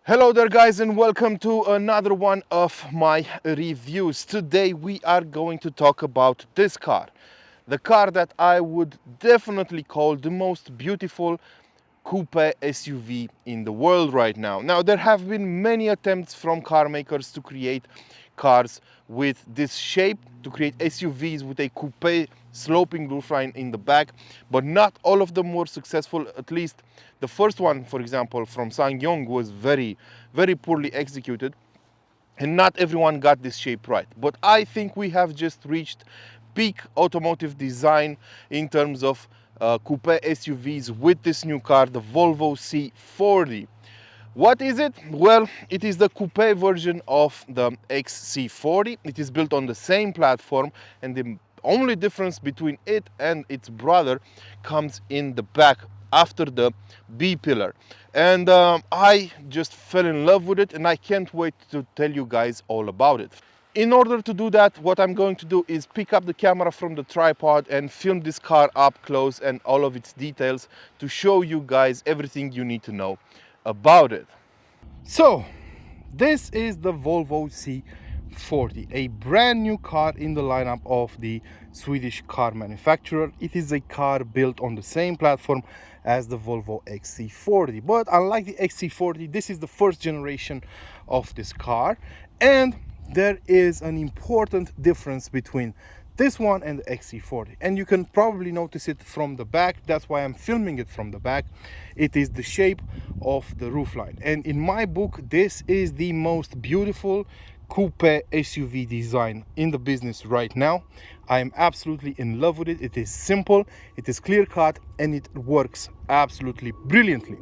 Hello there guys, and welcome to another one of my reviews. Today we are going to talk about this car. The car that I would definitely call the most beautiful coupe SUV in the world right now. Now there have been many attempts from car makers to create cars with this shape, to create SUVs with a coupe sloping roofline in the back, but not all of them were successful. At least the first one, for example, from SsangYong was very poorly executed, and not everyone got this shape right. But I think we have just reached peak automotive design in terms of coupe SUVs with this new car, the Volvo C40. What is it? Well, it is the coupe version of the XC40. It is built on the same platform, and the only difference between it and its brother comes in the back after the B pillar. And I just fell in love with it, and I can't wait to tell you guys all about it. In order to do that, what I'm going to do is pick up the camera from the tripod and film this car up close and all of its details to show you guys everything you need to know about it. So, this is the Volvo C40, a brand new car in the lineup of the Swedish car manufacturer. It is a car built on the same platform as the Volvo XC40, but unlike the XC40, this is the first generation of this car, and there is an important difference between this one and the XC40, and you can probably notice it from the back. That's why I'm filming it from the back. It is the shape of the roofline, and in my book this is the most beautiful coupe SUV design in the business right now. I am absolutely in love with it. It is simple, it is clear cut, and it works absolutely brilliantly.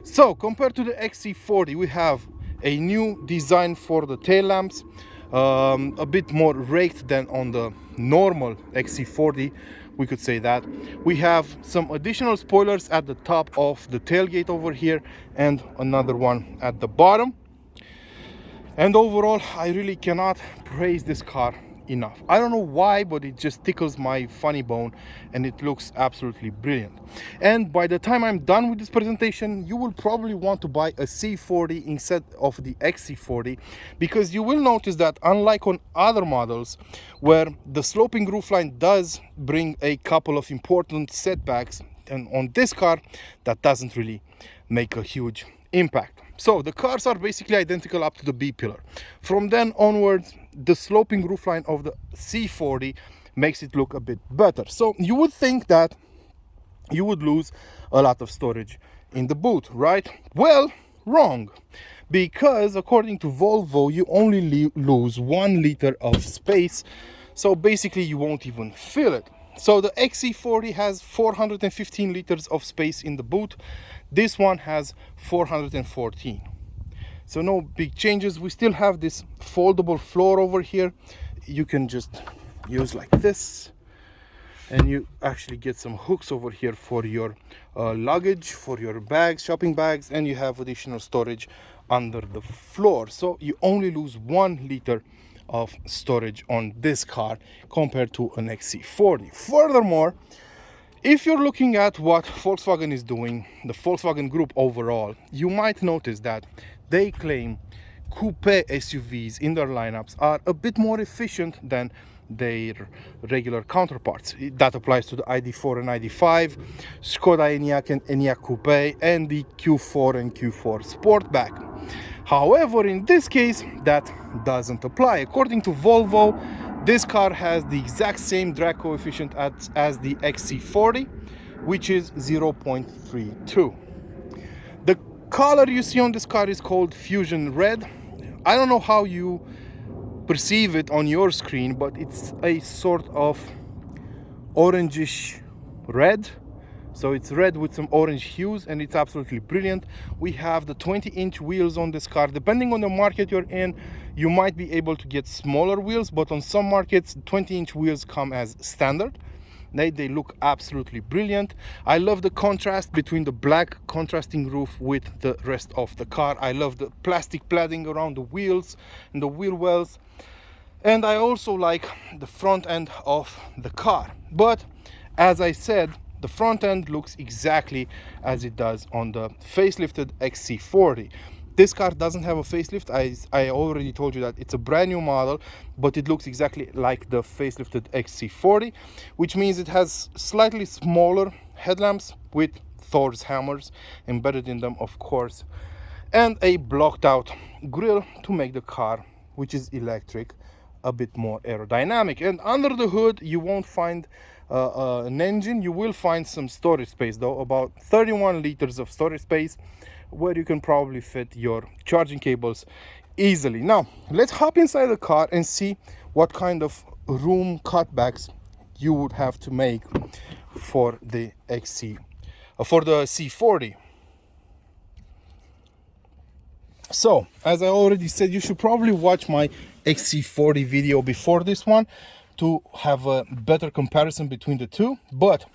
So compared to the XC40, we have a new design for the tail lamps, a bit more raked than on the normal XC40, we could say that. We have some additional spoilers at the top of the tailgate over here, and another one at the bottom. And overall, I really cannot praise this car enough. I don't know why, but it just tickles my funny bone, and it looks absolutely brilliant. And by the time I'm done with this presentation, you will probably want to buy a C40 instead of the XC40, because you will notice that unlike on other models where the sloping roofline does bring a couple of important setbacks, and on this car that doesn't really make a huge impact. So the cars are basically identical up to the B pillar. From then onwards, the sloping roofline of the C40 makes it look a bit better. So you would think that you would lose a lot of storage in the boot, right? Well, wrong. Because according to Volvo, you only lose 1 liter of space. So basically you won't even feel it. So the XC40 has 415 liters of space in the boot. This one has 414. So no big changes. We still have this foldable floor over here. You can just use like this, and you actually get some hooks over here for your luggage, for your bags, shopping bags, and you have additional storage under the floor. So you only lose 1 liter of storage on this car compared to an XC40. Furthermore, if you're looking at what Volkswagen is doing, the Volkswagen Group overall, you might notice that they claim coupe SUVs in their lineups are a bit more efficient than their regular counterparts. That applies to the ID4 and ID5, Skoda Enyaq and Enyaq Coupe, and the Q4 and Q4 Sportback. However, in this case, that doesn't apply. According to Volvo, this car has the exact same drag coefficient as the XC40, which is 0.32. The color you see on this car is called Fusion Red. I don't know how you perceive it on your screen, but it's a sort of orangish red. So it's red with some orange hues, and it's absolutely brilliant. We have the 20-inch wheels on this car. Depending on the market you're in, you might be able to get smaller wheels, but on some markets 20-inch wheels come as standard. They look absolutely brilliant. I love the contrast between the black contrasting roof with the rest of the car. I love the plastic cladding around the wheels and the wheel wells, and I also like the front end of the car. But as I said, the front end looks exactly as it does on the facelifted XC40. This car doesn't have a facelift. I already told you that it's a brand new model, but it looks exactly like the facelifted XC40, which means it has slightly smaller headlamps with Thor's hammers embedded in them, of course, and a blocked out grille to make the car, which is electric, a bit more aerodynamic. And under the hood you won't find an engine. You will find some storage space though, about 31 liters of storage space, where you can probably fit your charging cables easily. Now let's hop inside the car and see what kind of room cutbacks you would have to make for the C40. So as I already said, you should probably watch my XC40 video before this one to have a better comparison between the two. But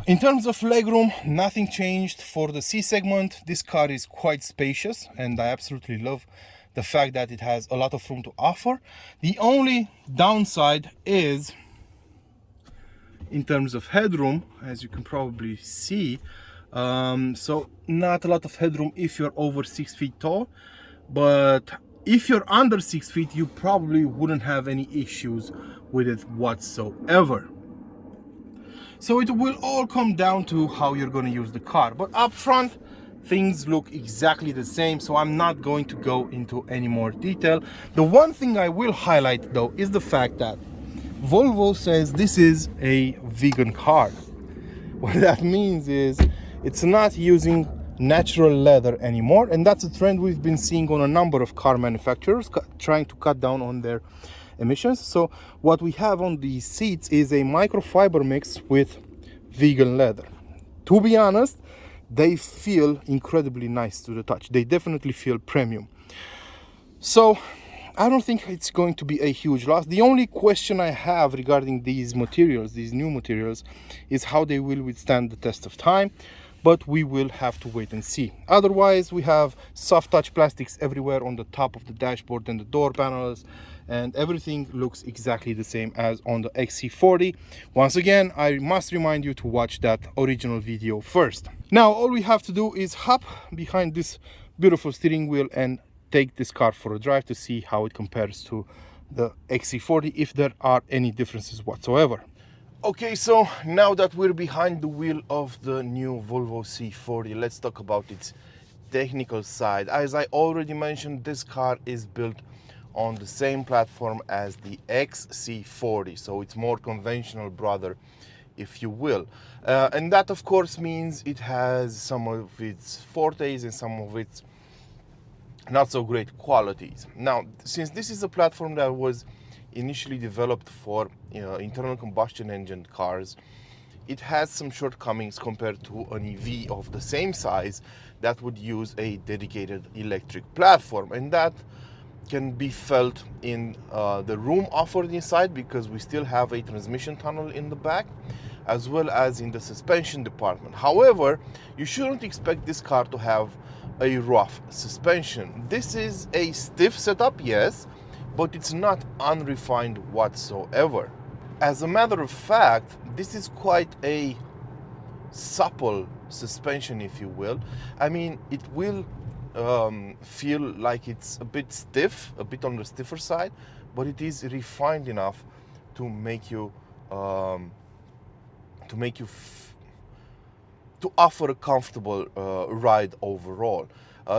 in terms of legroom, nothing changed for the C segment. This car is quite spacious, and I absolutely love the fact that it has a lot of room to offer. The only downside is in terms of headroom, as you can probably see. So not a lot of headroom if you're over 6 feet tall, but if you're under 6 feet, you probably wouldn't have any issues with it whatsoever. So it will all come down to how you're going to use the car. But up front, things look exactly the same, so I'm not going to go into any more detail. The one thing I will highlight though is the fact that Volvo says this is a vegan car. What that means is it's not using natural leather anymore, and that's a trend we've been seeing on a number of car manufacturers trying to cut down on their emissions. So what we have on these seats is a microfiber mix with vegan leather. To be honest, they feel incredibly nice to the touch. They definitely feel premium. So I don't think it's going to be a huge loss. The only question I have regarding these materials, these new materials, is how they will withstand the test of time, but we will have to wait and see. Otherwise, we have soft touch plastics everywhere on the top of the dashboard and the door panels, and everything looks exactly the same as on the XC40. Once again, I must remind you to watch that original video first. Now all we have to do is hop behind this beautiful steering wheel and take this car for a drive to see how it compares to the XC40, if there are any differences whatsoever. Okay, so now that we're behind the wheel of the new Volvo C40, let's talk about its technical side. As I already mentioned, this car is built on the same platform as the XC40, so it's more conventional brother, if you will. And that of course means it has some of its fortes and some of its not so great qualities. Now, since this is a platform that was initially developed for internal combustion engine cars, it has some shortcomings compared to an EV of the same size that would use a dedicated electric platform, and that can be felt in the room offered inside, because we still have a transmission tunnel in the back, as well as in the suspension department. However, you shouldn't expect this car to have a rough suspension. This is a stiff setup, yes, but it's not unrefined whatsoever. As a matter of fact, this is quite a supple suspension, if you will. I mean, it will feel like it's a bit stiff, a bit on the stiffer side, but it is refined enough to make you to offer a comfortable ride overall.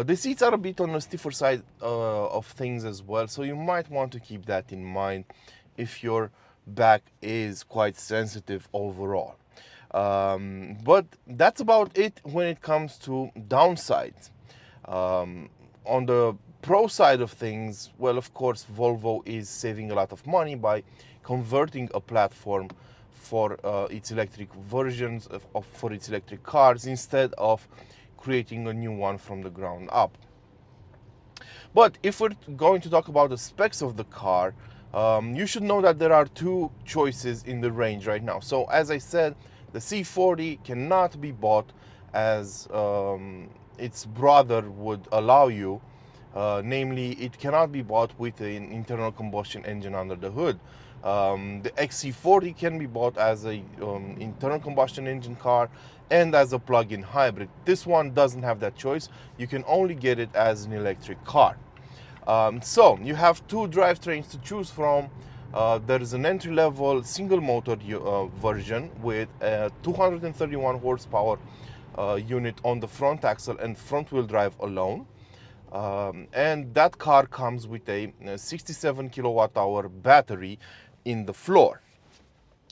The seats are a bit on the stiffer side of things as well, so you might want to keep that in mind if your back is quite sensitive overall. But that's about it when it comes to downsides. On the pro side of things, well, of course, Volvo is saving a lot of money by converting a platform for its electric versions for its electric cars, instead of creating a new one from the ground up. But if we're going to talk about the specs of the car, you should know that there are two choices in the range right now. So as I said, the C40 cannot be bought as its brother would allow you. Namely, it cannot be bought with an internal combustion engine under the hood. The XC40 can be bought as a internal combustion engine car and as a plug-in hybrid. This one doesn't have that choice. You can only get it as an electric car. So you have two drivetrains to choose from. There is an entry-level single-motor version with a 231 horsepower unit on the front axle and front-wheel drive alone. And that car comes with a 67 kilowatt hour battery in the floor.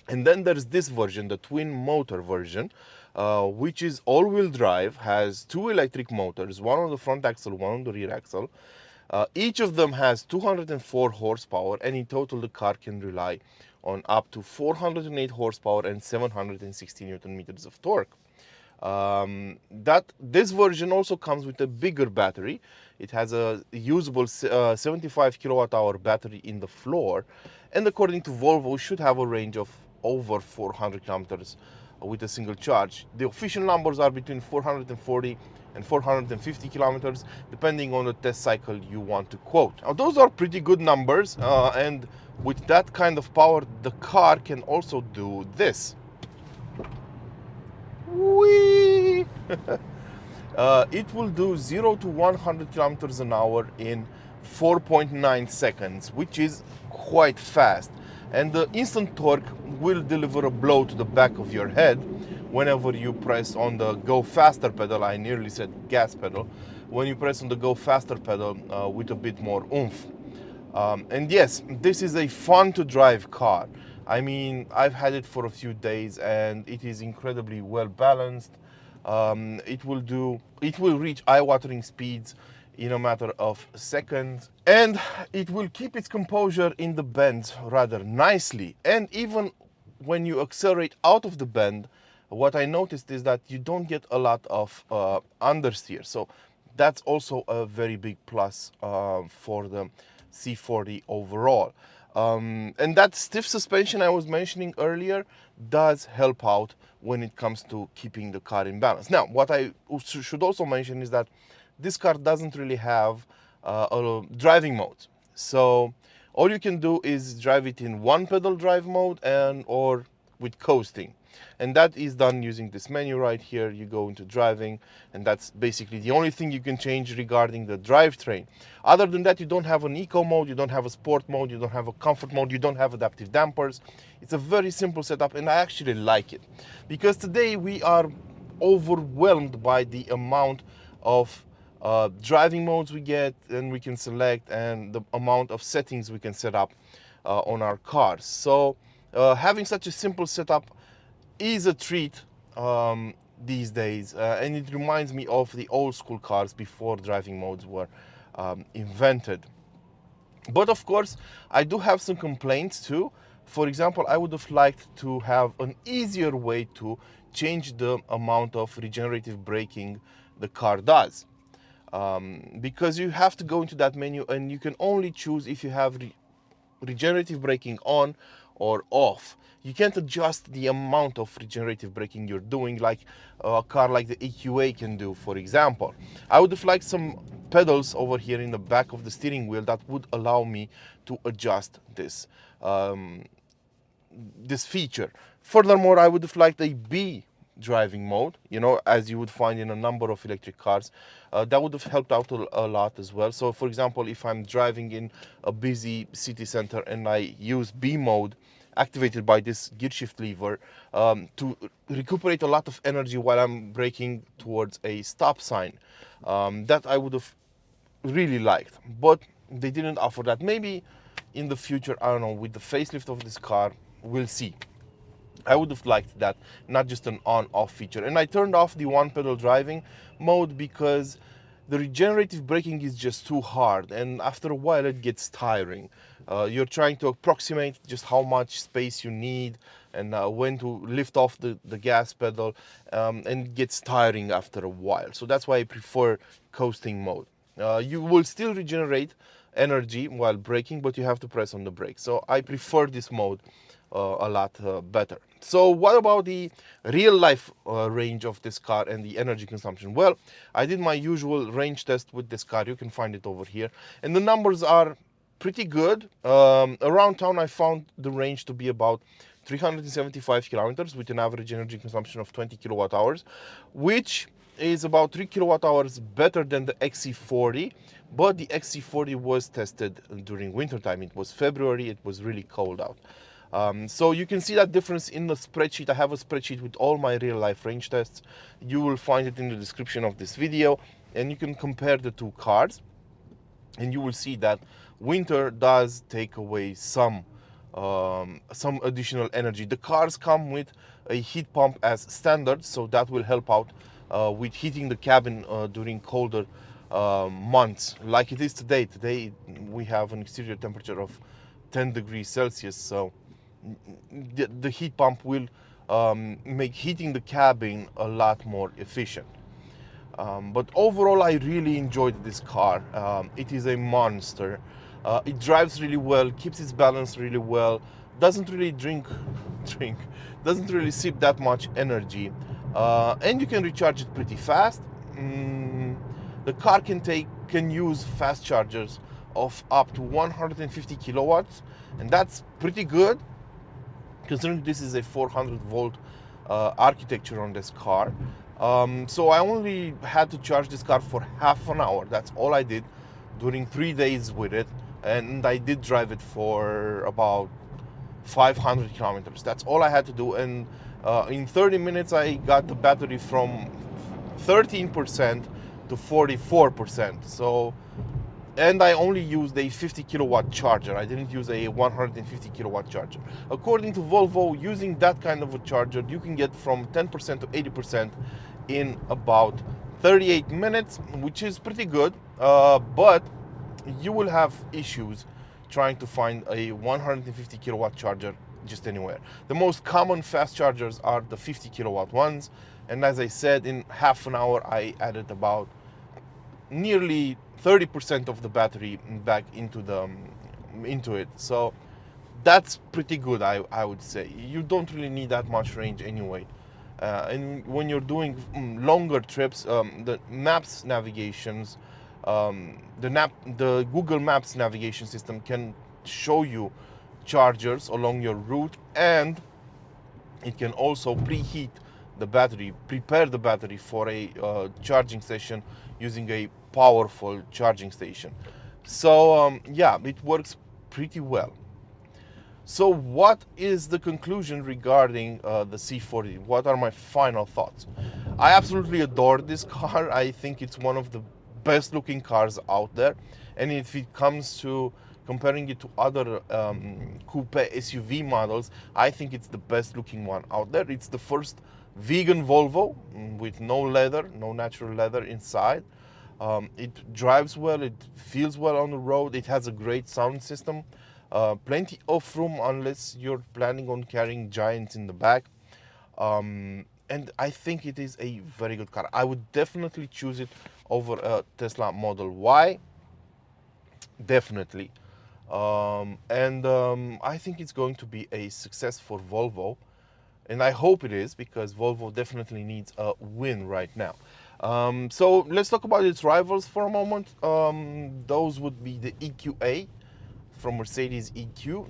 And then there's this version, the twin motor version, which is all-wheel drive, has two electric motors, one on the front axle, one on the rear axle. Each of them has 204 horsepower, and in total the car can rely on up to 408 horsepower and 760 newton meters of torque. This version also comes with a bigger battery. It has a usable 75 kilowatt hour battery in the floor, and according to Volvo should have a range of over 400 kilometers with a single charge. The official numbers are between 440 and 450 kilometers, depending on the test cycle you want to quote. Now, those are pretty good numbers, and with that kind of power, the car can also do this. Whee! It will do 0 to 100 kilometers an hour in 4.9 seconds, which is quite fast. And the instant torque will deliver a blow to the back of your head whenever you press on the go faster pedal. I nearly said gas pedal. When you press on the go faster pedal with a bit more oomph. And yes, this is a fun to drive car. I mean, I've had it for a few days and it is incredibly well balanced. It will reach eye-watering speeds in a matter of seconds, and it will keep its composure in the bends rather nicely. And even when you accelerate out of the bend, what I noticed is that you don't get a lot of understeer. So that's also a very big plus for the C40 overall. And that stiff suspension I was mentioning earlier does help out when it comes to keeping the car in balance. Now, what I should also mention is that this car doesn't really have a driving mode. So all you can do is drive it in one pedal drive mode or with coasting. And that is done using this menu right here. You go into driving, and that's basically the only thing you can change regarding the drivetrain. Other than that, you don't have an eco mode, you don't have a sport mode, you don't have a comfort mode, you don't have adaptive dampers. It's a very simple setup, and I actually like it. Because today we are overwhelmed by the amount of driving modes we get and we can select, and the amount of settings we can set up on our cars. So having such a simple setup is a treat these days, and it reminds me of the old school cars before driving modes were invented. But of course, I do have some complaints too. For example, I would have liked to have an easier way to change the amount of regenerative braking the car does. Because you have to go into that menu and you can only choose if you have regenerative braking on or off. You can't adjust the amount of regenerative braking you're doing like a car like the EQA can do, for example. I would have liked some pedals over here in the back of the steering wheel that would allow me to adjust this this feature. Furthermore, I would have liked a B driving mode, you know, as you would find in a number of electric cars. That would have helped out a lot as well. So for example, if I'm driving in a busy city center and I use B mode activated by this gear shift lever to recuperate a lot of energy while I'm braking towards a stop sign, that I would have really liked, but they didn't offer that. Maybe in the future, I don't know, with the facelift of this car, we'll see. I would have liked that, not just an on-off feature. And I turned off the one pedal driving mode because the regenerative braking is just too hard, and after a while it gets tiring. You're trying to approximate just how much space you need and when to lift off the gas pedal, and it gets tiring after a while. So that's why I prefer coasting mode. You will still regenerate energy while braking, but you have to press on the brake. So I prefer this mode a lot better. So what about the real life range of this car and the energy consumption? Well, I did my usual range test with this car. You can find it over here, and the numbers are pretty good. Around town I found the range to be about 375 kilometers with an average energy consumption of 20 kilowatt hours, which is about 3 kilowatt hours better than the XC40. But the XC40 was tested during winter time. It was February, it was really cold out. So you can see that difference in the spreadsheet. I have a spreadsheet with all my real life range tests. You will find it in the description of this video, and you can compare the two cars, and you will see that winter does take away some additional energy. The cars come with a heat pump as standard, so that will help out with heating the cabin during colder months like it is today. Today we have an exterior temperature of 10 degrees Celsius, so the heat pump will make heating the cabin a lot more efficient. But overall, I really enjoyed this car. It is a monster. It drives really well, keeps its balance really well, doesn't really doesn't really sip that much energy, and you can recharge it pretty fast. The car can use fast chargers of up to 150 kilowatts, and that's pretty good considering this is a 400 volt architecture on this car. So I only had to charge this car for half an hour. That's all I did during 3 days with it, and I did drive it for about 500 kilometers. That's all I had to do, and in 30 minutes I got the battery from 13% to 44%. So, and I only used a 50 kilowatt charger. I didn't use a 150 kilowatt charger. According to Volvo, using that kind of a charger, you can get from 10% to 80% in about 38 minutes, which is pretty good. But you will have issues trying to find a 150 kilowatt charger just anywhere. The most common fast chargers are the 50 kilowatt ones. And as I said, in half an hour, I added about nearly 30% of the battery back into it. So that's pretty good, I would say. You don't really need that much range anyway. And when you're doing longer trips, the maps navigations, the Google Maps navigation system can show you chargers along your route, and it can also preheat the battery, prepare the battery for a charging session using a powerful charging station. So yeah, it works pretty well. So what is the conclusion regarding the C40? What are my final thoughts? I absolutely adore this car. I think it's one of the best looking cars out there. And if it comes to comparing it to other coupe SUV models, I think it's the best looking one out there. It's the first vegan Volvo with no leather, no natural leather inside. It drives well, it feels well on the road, it has a great sound system, plenty of room unless you're planning on carrying giants in the back. And I think it is a very good car. I would definitely choose it over a Tesla Model Y. Definitely. I think it's going to be a success for Volvo. And I hope it is, because Volvo definitely needs a win right now. So let's talk about its rivals for a moment. Those would be the EQA from Mercedes EQ,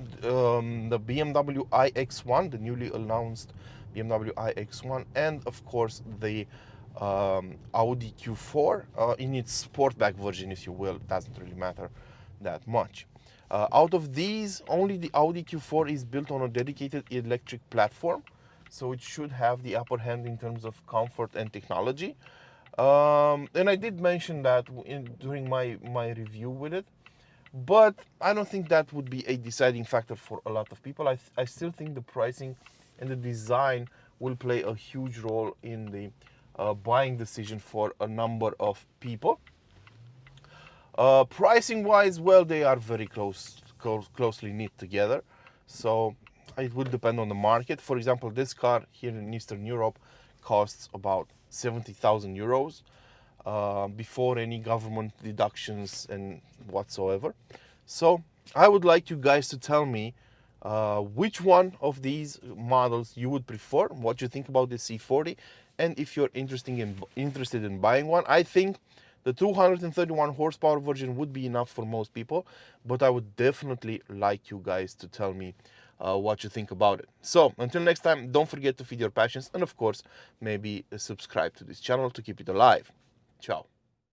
the BMW iX1, the newly announced BMW iX1, and of course the Audi Q4 in its sportback version, if you will. It doesn't really matter that much. Out of these, only the Audi Q4 is built on a dedicated electric platform, so it should have the upper hand in terms of comfort and technology. And I did mention that during my review with it, but I don't think that would be a deciding factor for a lot of people. I still think the pricing and the design will play a huge role in the buying decision for a number of people. Pricing wise, well, they are very closely knit together, so it will depend on the market. For example, this car here in Eastern Europe costs about 70,000 euros before any government deductions and whatsoever. So I would like you guys to tell me which one of these models you would prefer, what you think about the C40, and if you're interested in buying one. I think The 231 horsepower version would be enough for most people, but I would definitely like you guys to tell me what you think about it. So until next time, don't forget to feed your passions, and of course, maybe subscribe to this channel to keep it alive. Ciao.